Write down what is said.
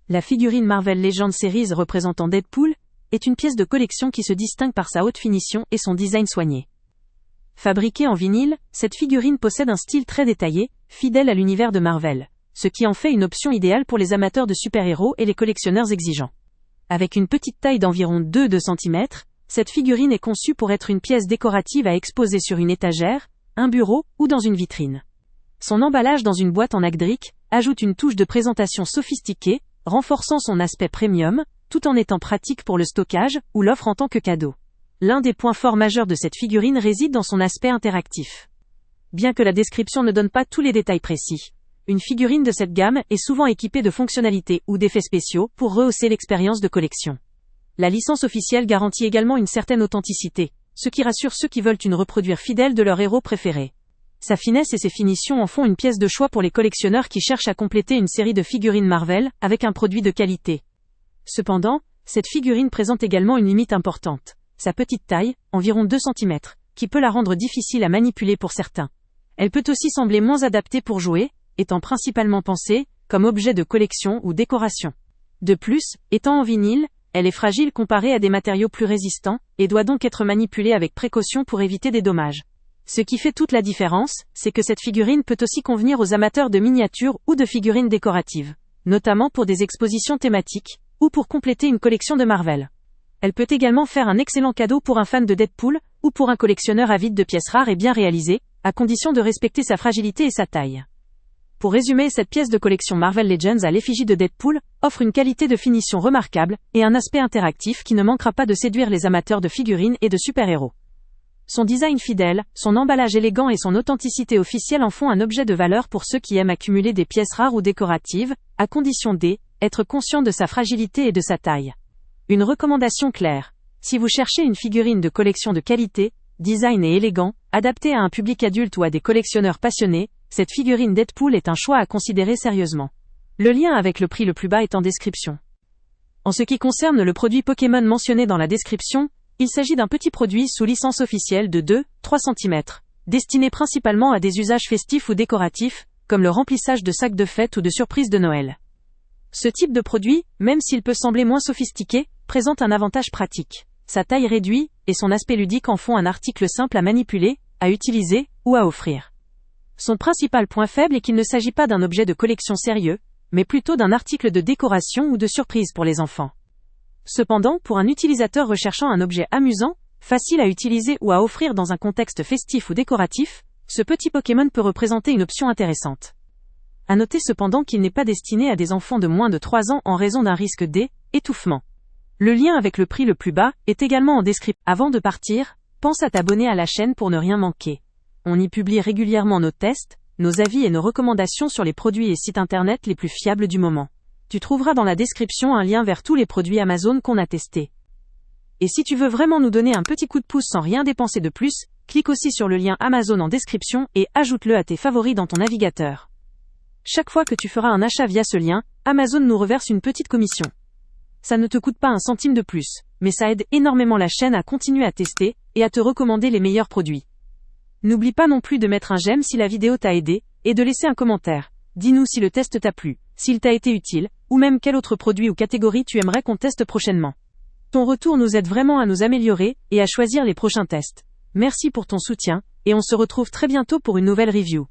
La figurine Marvel Legends Series représentant Deadpool est une pièce de collection qui se distingue par sa haute finition et son design soigné. Fabriquée en vinyle, cette figurine possède un style très détaillé, fidèle à l'univers de Marvel, ce qui en fait une option idéale pour les amateurs de super-héros et les collectionneurs exigeants. Avec une petite taille d'environ 2 cm, cette figurine est conçue pour être une pièce décorative à exposer sur une étagère, un bureau ou dans une vitrine. Son emballage dans une boîte en acrylique ajoute une touche de présentation sophistiquée, renforçant son aspect premium, tout en étant pratique pour le stockage ou l'offre en tant que cadeau. L'un des points forts majeurs de cette figurine réside dans son aspect interactif. Bien que la description ne donne pas tous les détails précis, une figurine de cette gamme est souvent équipée de fonctionnalités ou d'effets spéciaux pour rehausser l'expérience de collection. La licence officielle garantit également une certaine authenticité, ce qui rassure ceux qui veulent une reproduire fidèle de leur héros préféré. Sa finesse et ses finitions en font une pièce de choix pour les collectionneurs qui cherchent à compléter une série de figurines Marvel avec un produit de qualité. Cependant, cette figurine présente également une limite importante. Sa petite taille, environ 2 cm, qui peut la rendre difficile à manipuler pour certains. Elle peut aussi sembler moins adaptée pour jouer, étant principalement pensée comme objet de collection ou décoration. De plus, étant en vinyle, elle est fragile comparée à des matériaux plus résistants, et doit donc être manipulée avec précaution pour éviter des dommages. Ce qui fait toute la différence, c'est que cette figurine peut aussi convenir aux amateurs de miniatures ou de figurines décoratives, notamment pour des expositions thématiques, ou pour compléter une collection de Marvel. Elle peut également faire un excellent cadeau pour un fan de Deadpool, ou pour un collectionneur avide de pièces rares et bien réalisées, à condition de respecter sa fragilité et sa taille. Pour résumer, cette pièce de collection Marvel Legends à l'effigie de Deadpool offre une qualité de finition remarquable et un aspect interactif qui ne manquera pas de séduire les amateurs de figurines et de super-héros. Son design fidèle, son emballage élégant et son authenticité officielle en font un objet de valeur pour ceux qui aiment accumuler des pièces rares ou décoratives, à condition d'être conscient de sa fragilité et de sa taille. Une recommandation claire. Si vous cherchez une figurine de collection de qualité, design et élégant, adaptée à un public adulte ou à des collectionneurs passionnés, cette figurine Deadpool est un choix à considérer sérieusement. Le lien avec le prix le plus bas est en description. En ce qui concerne le produit Pokémon mentionné dans la description, il s'agit d'un petit produit sous licence officielle de 2-3 cm, destiné principalement à des usages festifs ou décoratifs, comme le remplissage de sacs de fête ou de surprises de Noël. Ce type de produit, même s'il peut sembler moins sophistiqué, présente un avantage pratique. Sa taille réduite et son aspect ludique en font un article simple à manipuler, à utiliser ou à offrir. Son principal point faible est qu'il ne s'agit pas d'un objet de collection sérieux, mais plutôt d'un article de décoration ou de surprise pour les enfants. Cependant, pour un utilisateur recherchant un objet amusant, facile à utiliser ou à offrir dans un contexte festif ou décoratif, ce petit Pokémon peut représenter une option intéressante. À noter cependant qu'il n'est pas destiné à des enfants de moins de 3 ans en raison d'un risque d'étouffement. Le lien avec le prix le plus bas est également en description. Avant de partir, pense à t'abonner à la chaîne pour ne rien manquer. On y publie régulièrement nos tests, nos avis et nos recommandations sur les produits et sites internet les plus fiables du moment. Tu trouveras dans la description un lien vers tous les produits Amazon qu'on a testés. Et si tu veux vraiment nous donner un petit coup de pouce sans rien dépenser de plus, clique aussi sur le lien Amazon en description et ajoute-le à tes favoris dans ton navigateur. Chaque fois que tu feras un achat via ce lien, Amazon nous reverse une petite commission. Ça ne te coûte pas un centime de plus, mais ça aide énormément la chaîne à continuer à tester et à te recommander les meilleurs produits. N'oublie pas non plus de mettre un j'aime si la vidéo t'a aidé, et de laisser un commentaire. Dis-nous si le test t'a plu, s'il t'a été utile, ou même quel autre produit ou catégorie tu aimerais qu'on teste prochainement. Ton retour nous aide vraiment à nous améliorer et à choisir les prochains tests. Merci pour ton soutien, et on se retrouve très bientôt pour une nouvelle review.